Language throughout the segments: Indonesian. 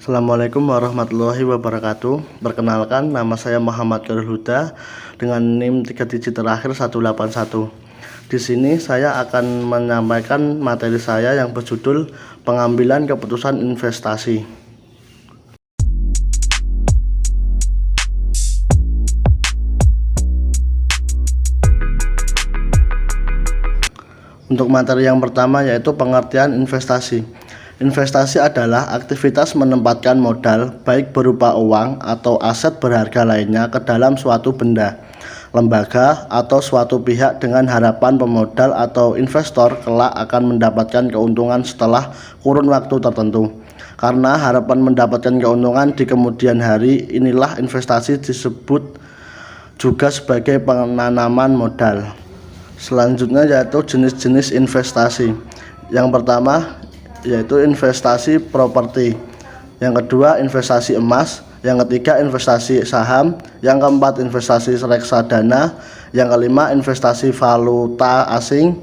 Assalamualaikum warahmatullahi wabarakatuh. Perkenalkan, nama saya Muhammad Khairul Huda dengan NIM 3 digit terakhir 181. Di sini saya akan menyampaikan materi saya yang berjudul pengambilan keputusan investasi. Untuk materi yang pertama yaitu pengertian investasi. Investasi adalah aktivitas menempatkan modal baik berupa uang atau aset berharga lainnya ke dalam suatu benda, lembaga, atau suatu pihak dengan harapan pemodal atau investor kelak akan mendapatkan keuntungan setelah kurun waktu tertentu. Karena harapan mendapatkan keuntungan di kemudian hari, inilah investasi disebut juga sebagai penanaman modal. Selanjutnya yaitu jenis-jenis investasi. Yang pertama yaitu investasi properti, yang kedua investasi emas, yang ketiga investasi saham, yang keempat investasi reksadana, yang kelima investasi valuta asing,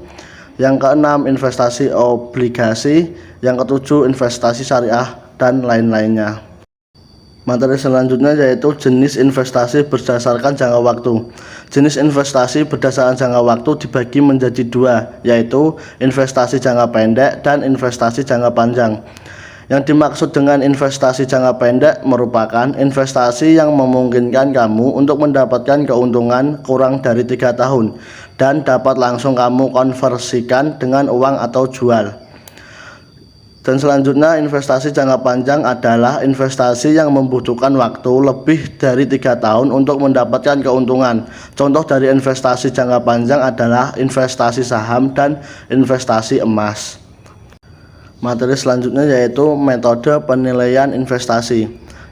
yang keenam investasi obligasi, yang ketujuh investasi syariah, dan lain-lainnya. Materi selanjutnya yaitu jenis investasi berdasarkan jangka waktu. Jenis investasi berdasarkan jangka waktu dibagi menjadi dua, yaitu investasi jangka pendek dan investasi jangka panjang. Yang dimaksud dengan investasi jangka pendek merupakan investasi yang memungkinkan kamu untuk mendapatkan keuntungan kurang dari 3 tahun dan dapat langsung kamu konversikan dengan uang atau jual. Dan selanjutnya investasi jangka panjang adalah investasi yang membutuhkan waktu lebih dari 3 tahun untuk mendapatkan keuntungan. Contoh dari investasi jangka panjang adalah investasi saham dan investasi emas. Materi selanjutnya yaitu metode penilaian investasi.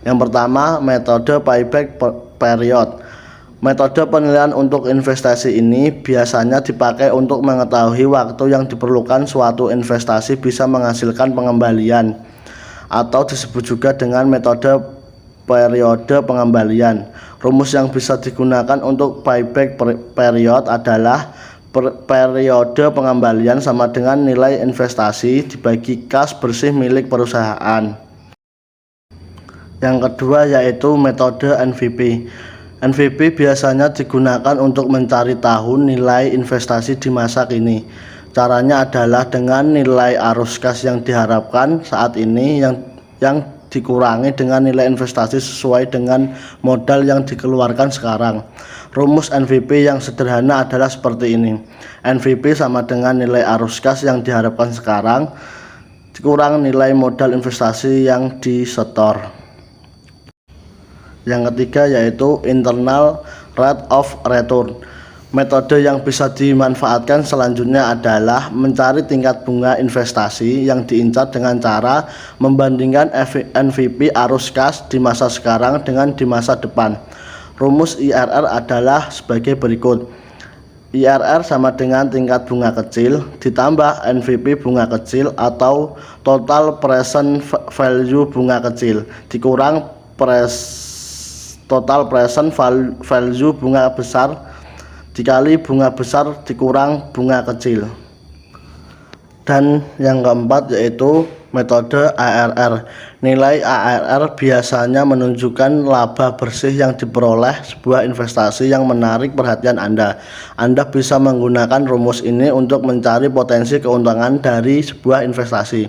Yang pertama, metode payback period. Metode penilaian untuk investasi ini biasanya dipakai untuk mengetahui waktu yang diperlukan suatu investasi bisa menghasilkan pengembalian, atau disebut juga dengan metode periode pengembalian. Rumus yang bisa digunakan untuk payback period adalah periode pengembalian sama dengan nilai investasi dibagi kas bersih milik perusahaan. Yang kedua yaitu metode NVP. NVP biasanya digunakan untuk mencari tahu nilai investasi di masa kini. Caranya adalah dengan nilai arus kas yang diharapkan saat ini yang dikurangi dengan nilai investasi sesuai dengan modal yang dikeluarkan sekarang. Rumus NVP yang sederhana adalah seperti ini. NVP sama dengan nilai arus kas yang diharapkan sekarang dikurang nilai modal investasi yang disetor. Yang ketiga yaitu internal rate of return. Metode yang bisa dimanfaatkan selanjutnya adalah mencari tingkat bunga investasi yang diincar dengan cara membandingkan NVP arus kas di masa sekarang dengan di masa depan. Rumus IRR adalah sebagai berikut. IRR sama dengan tingkat bunga kecil ditambah NVP bunga kecil atau total present value bunga kecil dikurang total present value bunga besar dikali bunga besar dikurang bunga kecil. Dan yang keempat yaitu metode ARR. Nilai ARR biasanya menunjukkan laba bersih yang diperoleh sebuah investasi yang menarik perhatian Anda. Anda bisa menggunakan rumus ini untuk mencari potensi keuntungan dari sebuah investasi.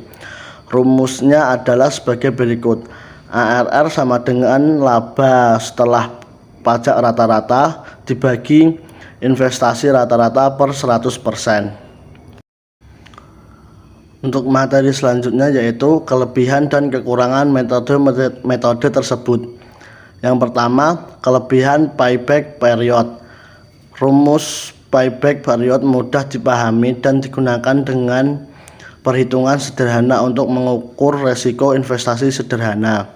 Rumusnya adalah sebagai berikut. ARR sama dengan laba setelah pajak rata-rata dibagi investasi rata-rata per 100%. Untuk materi selanjutnya yaitu kelebihan dan kekurangan metode tersebut. Yang pertama, kelebihan payback period. Rumus payback period mudah dipahami dan digunakan dengan perhitungan sederhana untuk mengukur resiko investasi sederhana.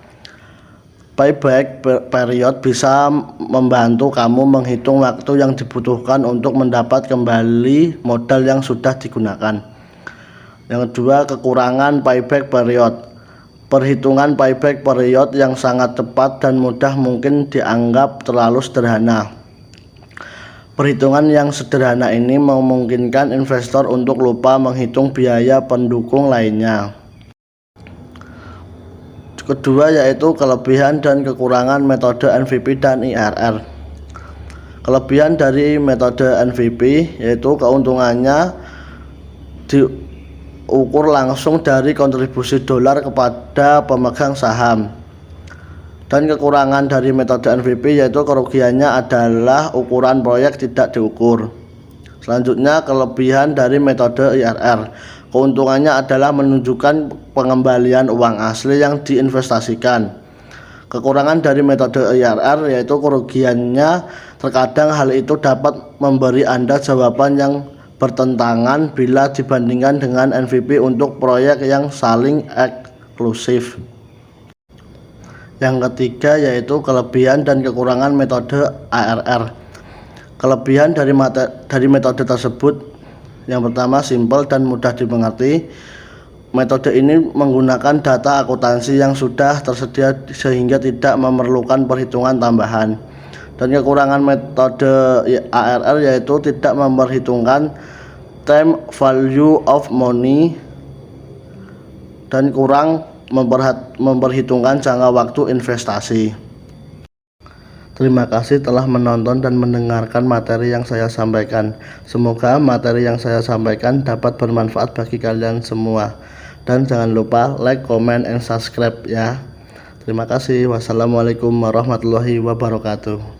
Payback period bisa membantu kamu menghitung waktu yang dibutuhkan untuk mendapat kembali modal yang sudah digunakan. Yang kedua, kekurangan payback period. Perhitungan payback period yang sangat tepat dan mudah mungkin dianggap terlalu sederhana. Perhitungan yang sederhana ini memungkinkan investor untuk lupa menghitung biaya pendukung lainnya. kedua yaitu kelebihan dan kekurangan metode MVP dan IRR. Kelebihan dari metode MVP yaitu keuntungannya diukur langsung dari kontribusi dolar kepada pemegang saham. Dan kekurangan dari metode MVP yaitu kerugiannya adalah ukuran proyek tidak diukur. Selanjutnya kelebihan dari metode IRR. Keuntungannya adalah menunjukkan pengembalian uang asli yang diinvestasikan. Kekurangan dari metode IRR yaitu kerugiannya, terkadang hal itu dapat memberi Anda jawaban yang bertentangan bila dibandingkan dengan MVP untuk proyek yang saling eksklusif. Yang ketiga yaitu kelebihan dan kekurangan metode ARR. Kelebihan dari metode tersebut, yang pertama simpel dan mudah dimengerti. Metode ini menggunakan data akuntansi yang sudah tersedia sehingga tidak memerlukan perhitungan tambahan. Dan kekurangan metode ARR yaitu tidak memperhitungkan time value of money dan kurang memperhitungkan jangka waktu investasi. Terima kasih telah menonton dan mendengarkan materi yang saya sampaikan. Semoga materi yang saya sampaikan dapat bermanfaat bagi kalian semua. Dan jangan lupa like, comment, and subscribe ya. Terima kasih. Wassalamualaikum warahmatullahi wabarakatuh.